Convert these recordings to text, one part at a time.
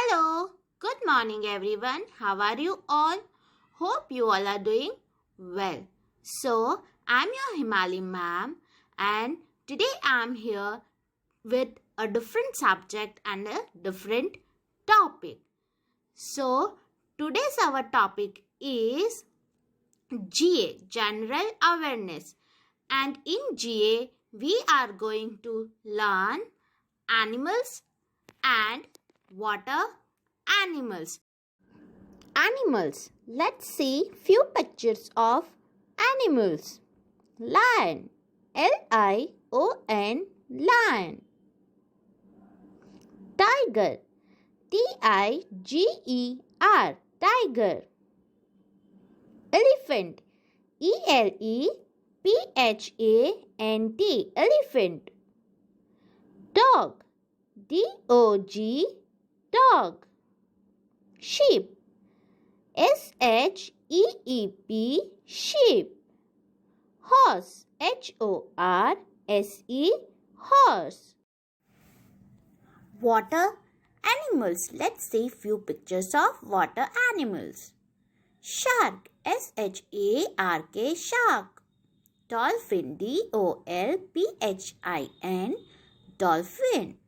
Hello, good morning everyone. How are you all? Hope you all are doing well. So, I'm your Himali ma'am and today I'm here with a different subject and a different topic. So, today's our topic is GA, General Awareness. And in GA, we are going to learn animals and water animals. Animals. Let's see few pictures of animals. Lion. Lion. Lion. Tiger. Tiger. Tiger. Elephant. Elephant. Elephant. Dog. Dog. Dog. Sheep. Sheep. Sheep. Horse. Horse. Horse. Water animals. Let's see few pictures of water animals. Shark. Shark. Shark. Dolphin. Dolphin. Dolphin.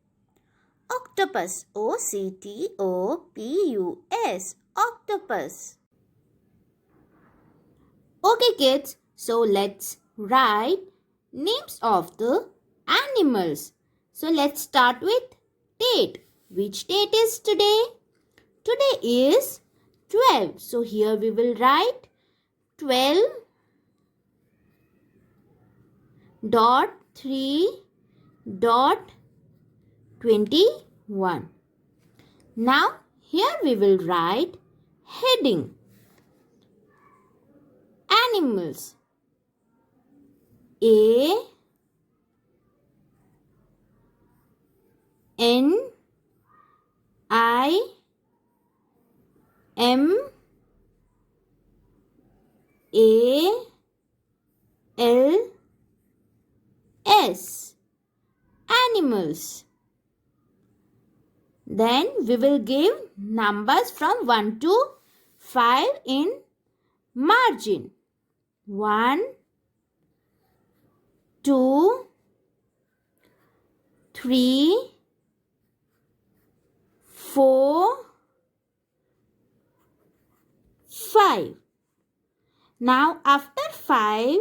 Octopus. Octopus. Octopus. Okay kids, so let's write names of the animals. So let's start with date. Which date is today? Today is 12. So here we will write 12.3.21. Now here we will write heading. Animals. Animals. Animals. Then we will give numbers from 1 to 5 in margin. 1, 2, 3, 4, 5. Now after 5,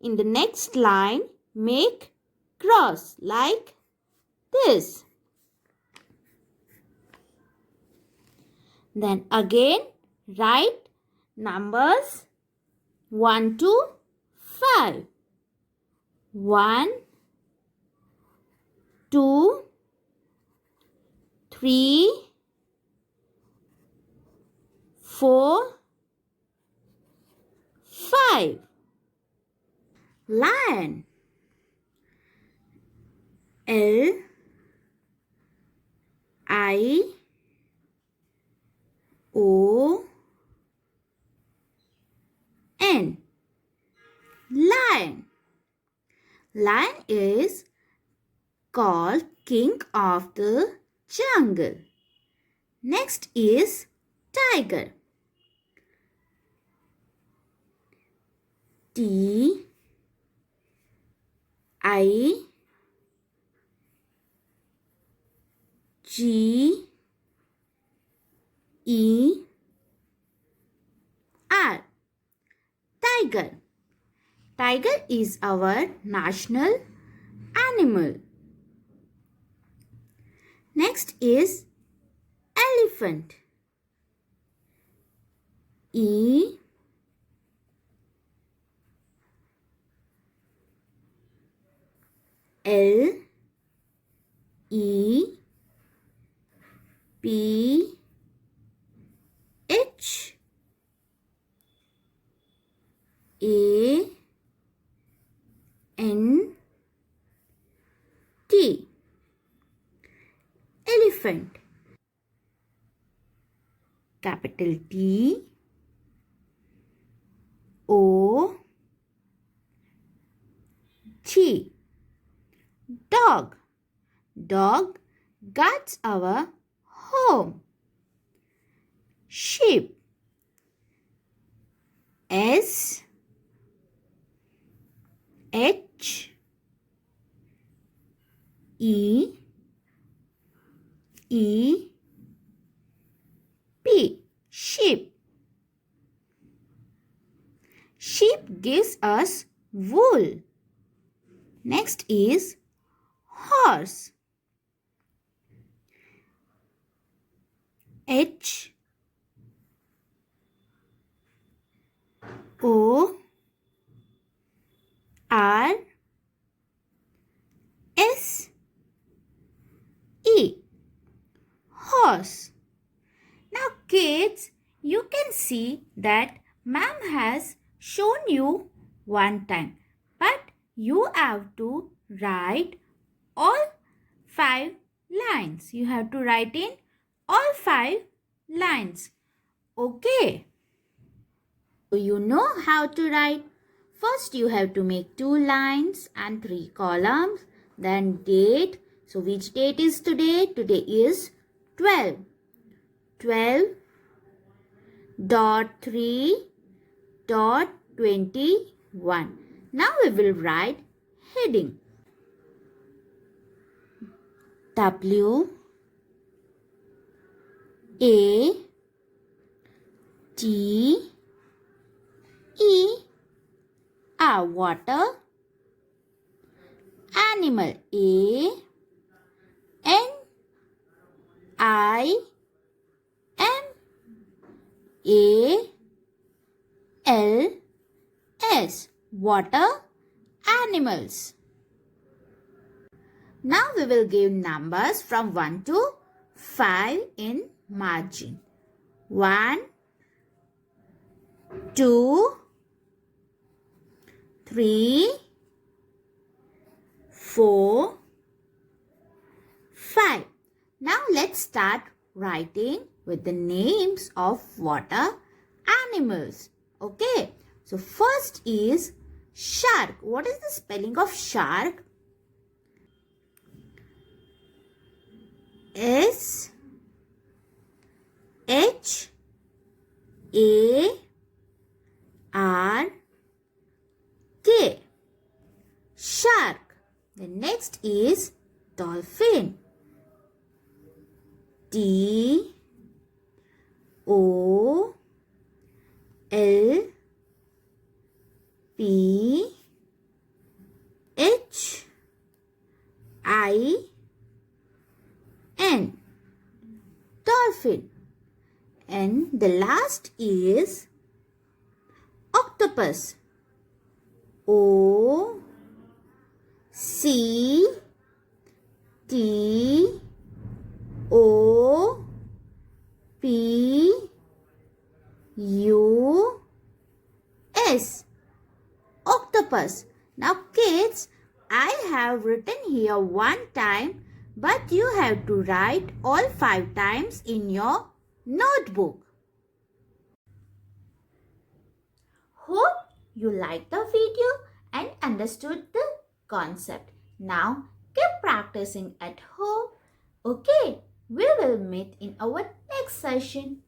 in the next line, make cross like this. Then again write numbers 1 to 5. 1, 2, 3, 4, 5. Lion. Lion. Lion. Lion is called king of the jungle. Next is tiger. Tiger. Tiger. Tiger is our national animal. Next is elephant. Elephant. Capital T O G. Dog. Dog guards our home. sheep. S H E E P, sheep. Sheep gives us wool. Next is horse. H O R S E, horse. Now kids, you can see that ma'am has shown you one time, but you have to write all 5 lines. You have to write in all 5 lines. Okay. So you know how to write. First you have to make 2 lines and 3 columns. Then date. So which date is today? Today is 12. 12.3.21. Now we will write heading. W A T E, water. Animal. A N I M A L S, water animals. Now we will give numbers from 1 to 5 in margin. 1, 2, 3, 4, 5. Now let's start writing with the names of water animals. Okay. So first is shark. What is the spelling of shark? S H A R K, shark. The next is dolphin. D O L P H I N, dolphin. And the last is octopus. O C T O P U S, octopus. Now kids, I have written here one time, but you have to write all 5 times in your notebook. Hope you liked the video and understood the concept. Now keep practicing at home. Okay, we will meet in our next session.